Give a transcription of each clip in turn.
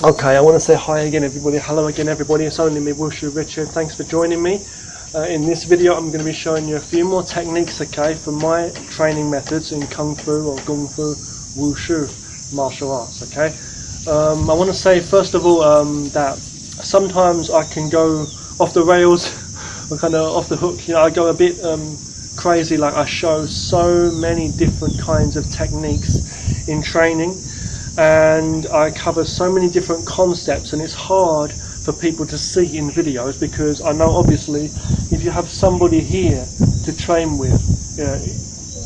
Okay, I want to say hi again everybody, hello again everybody, it's only me, Wushu Richard, thanks for joining me. In this video I'm going to be showing you a few more techniques, okay, from my training methods in Kung Fu or Kung Fu Wushu martial arts, okay. I want to say first of all that sometimes I can go off the rails, or kind of off the hook, you know, I go a bit crazy, like I show so many different kinds of techniques in training. And I cover so many different concepts, and it's hard for people to see in videos because I know obviously if you have somebody here to train with, you know,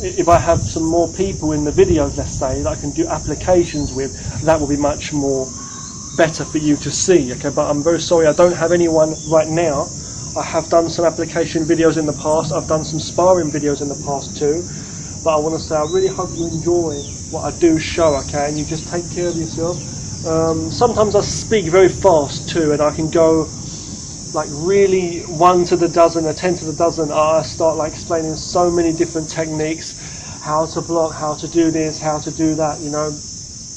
if I have some more people in the videos, let's say, that I can do applications with, that will be much more better for you to see, okay? But I'm very sorry I don't have anyone right now. I have done some application videos in the past, I've done some sparring videos in the past too. But I want to say I really hope you enjoy what I do show, okay, and you just take care of yourself. Sometimes I speak very fast too, and I can go like really 1 to the dozen or 10 to the dozen. I start like explaining so many different techniques, how to block, how to do this, how to do that, you know,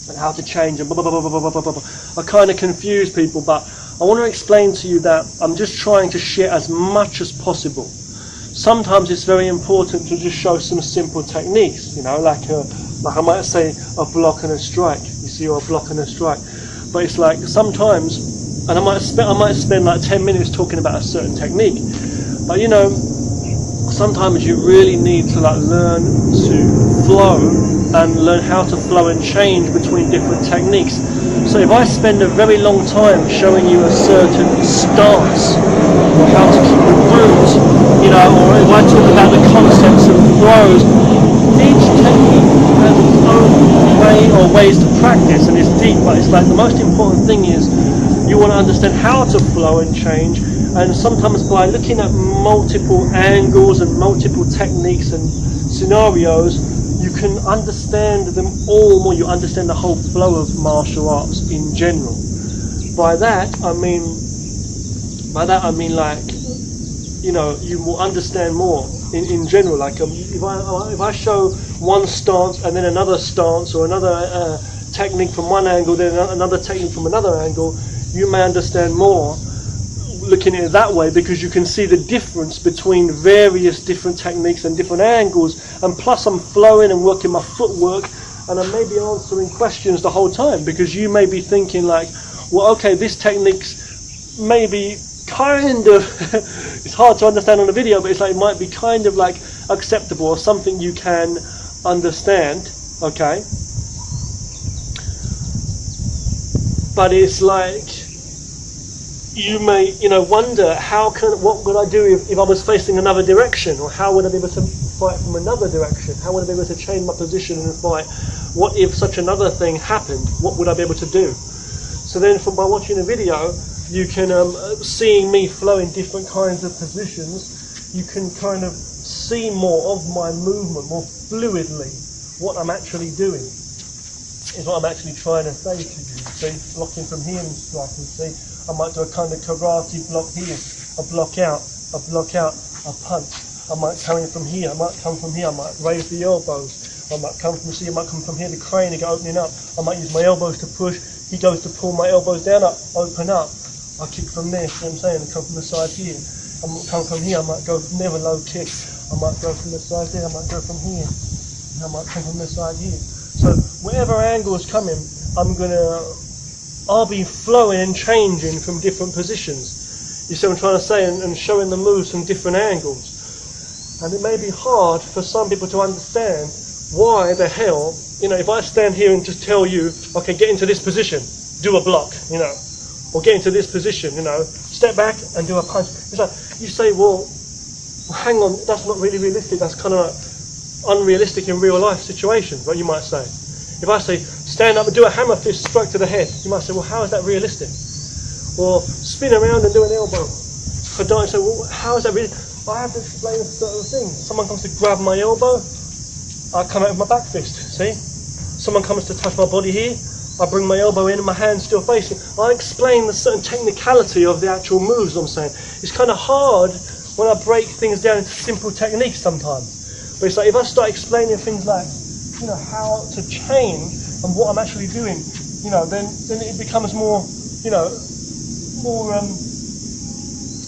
and how to change and blah, blah, blah, blah, blah, blah, blah, blah. I kind of confuse people, but I want to explain to you that I'm just trying to share as much as possible. Sometimes it's very important to just show some simple techniques, you know, like I might say a block and a strike. You see, or a block and a strike. But it's like sometimes, and I might spend like 10 minutes talking about a certain technique. But you know, sometimes you really need to like learn to flow and learn how to flow and change between different techniques. So if I spend a very long time showing you a certain stance, or how to keep the root, you know, or if I talk about the concepts of throws, each technique has its own way or ways to practice, and it's deep, but it's like the most important thing is you want to understand how to flow and change, and sometimes by looking at multiple angles and multiple techniques and scenarios, you can understand them all more, you understand the whole flow of martial arts in general. By that I mean like, you know, you will understand more in general. Like if I show one stance and then another stance, or another technique from one angle, then another technique from another angle, you may understand more looking at it that way, because you can see the difference between various different techniques and different angles. And plus I'm flowing and working my footwork, and I may be answering questions the whole time, because you may be thinking like, well, okay, this technique's maybe kind of it's hard to understand on a video, but it's like it might be kind of like acceptable or something you can understand, okay? But it's like you may, you know, wonder what would I do if I was facing another direction, or how would I be able to fight from another direction? How would I be able to change my position and fight? What if such another thing happened? What would I be able to do? So then by watching a video, you can, seeing me flow in different kinds of positions, you can kind of see more of my movement, more fluidly, what I'm actually doing, is what I'm actually trying to say to you. See, blocking from here and striking, see, I might do a kind of karate block here, a block out, a punch. I might come in from here, I might come from here, I might raise the elbows, I might come from here, the crane and go opening up, I might use my elbows to push, he goes to pull my elbows down, up, open up. I kick from there, see what I'm saying, and come from the side here. I might come from here, I might go never low kick. I might go from the side there, I might go from here. And I might come from the side here. So whatever angle is coming, I'll be flowing and changing from different positions. You see what I'm trying to say, and showing the moves from different angles. And it may be hard for some people to understand why the hell, you know, if I stand here and just tell you, okay, get into this position, do a block, you know, or get into this position, you know, step back and do a punch. It's like, you say, well, hang on, that's not really realistic, that's kind of unrealistic in real life situations, what you might say. If I say, stand up and do a hammer fist strike to the head, you might say, well, how is that realistic? Or spin around and do an elbow. For don't say, well, how is that realistic? I have to explain a certain thing. Someone comes to grab my elbow, I come out with my back fist, see? Someone comes to touch my body here, I bring my elbow in and my hand's still facing. I explain the certain technicality of the actual moves, I'm saying. It's kind of hard when I break things down into simple techniques sometimes. But it's like if I start explaining things like, you know, how to change and what I'm actually doing, you know, then it becomes more, you know, more.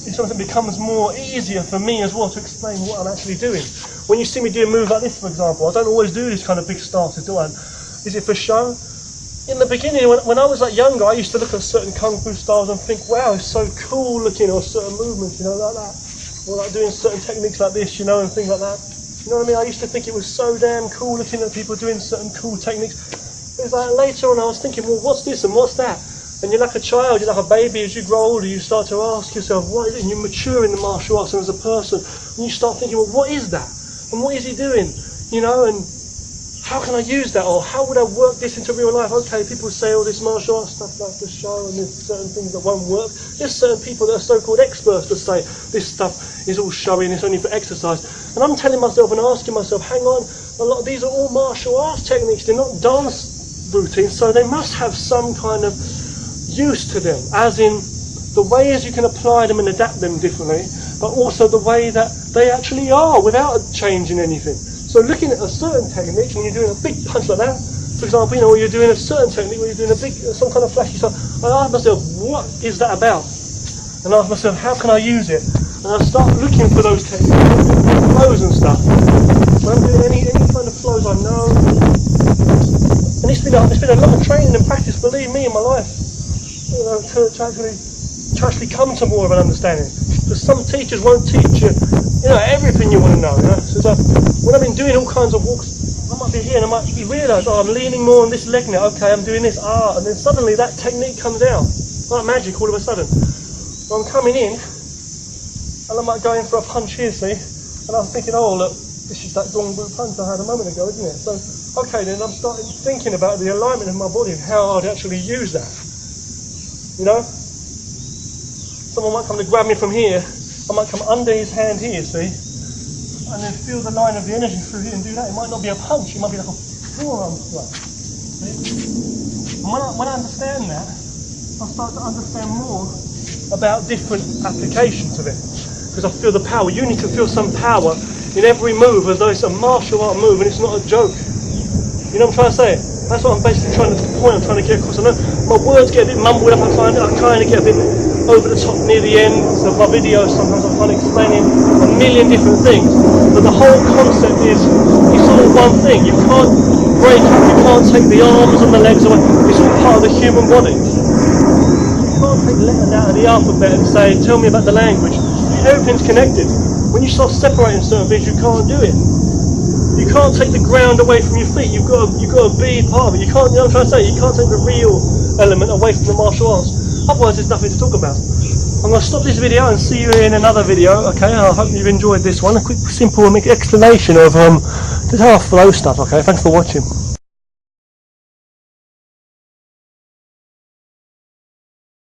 It becomes more easier for me as well to explain what I'm actually doing. When you see me do a move like this, for example, I don't always do this kind of big starter, do I? Is it for show? In the beginning, when I was like younger, I used to look at certain kung fu styles and think, wow, it's so cool looking, or certain movements, you know, like that. Or like doing certain techniques like this, you know, and things like that. You know what I mean? I used to think it was so damn cool looking at people doing certain cool techniques. It's like later on I was thinking, well, what's this and what's that? And you're like a child, you're like a baby. As you grow older, you start to ask yourself, what is it? And you mature in the martial arts and as a person, and you start thinking, well, what is that? And what is he doing? You know, and how can I use that? Or how would I work this into real life? Okay, people say all this martial arts stuff like the show, and there's certain things that won't work. There's certain people that are so-called experts that say this stuff is all showy and it's only for exercise. And I'm telling myself and asking myself, hang on, a lot of these are all martial arts techniques. They're not dance routines, so they must have some kind of use to them, as in the ways you can apply them and adapt them differently, but also the way that they actually are without changing anything. So looking at a certain technique, when you're doing a big punch like that, for example, you know, or you're doing a certain technique where you're doing a big, some kind of flashy stuff, I ask myself, what is that about? And I ask myself, how can I use it? And I start looking for those techniques, flows and stuff. When I'm doing any kind of flows I know, and it's been a lot of training and practice, believe me, in my life. You know, to actually come to more of an understanding. Because some teachers won't teach you, you know, everything you want to know. You know? So when I've been doing all kinds of walks, I might be here and I might actually realise, oh, I'm leaning more on this leg now. Okay, I'm doing this. And then suddenly that technique comes out, like magic, all of a sudden. So I'm coming in, and I might go in for a punch here, see, and I'm thinking, oh look, this is that Gong Bu punch I had a moment ago, isn't it? So okay, then I'm starting thinking about the alignment of my body and how I'd actually use that. You know? Someone might come to grab me from here, I might come under his hand here, see? And then feel the line of the energy through here and do that. It might not be a punch, it might be like a forearm strike. See? And when I understand that, I start to understand more about different applications of it. Because I feel the power. You need to feel some power in every move, as though it's a martial art move and it's not a joke. You know what I'm trying to say? That's what I'm basically trying to get across. I know my words get a bit mumbled up, I kind of get a bit over the top near the end of my videos. Sometimes I'm kind of explaining a million different things. But the whole concept is, it's all one thing. You can't break up, you can't take the arms and the legs away. It's all part of the human body. You can't take letters out of the alphabet and say, tell me about the language. Everything's connected. When you start separating certain things, you can't do it. You can't take the ground away from your feet. You've got to be part of it. You can't. You know what I'm trying to say? You can't take the real element away from the martial arts. Otherwise, there's nothing to talk about. I'm going to stop this video and see you in another video. Okay. I hope you've enjoyed this one. A quick, simple explanation of just how I flow stuff. Okay. Thanks for watching.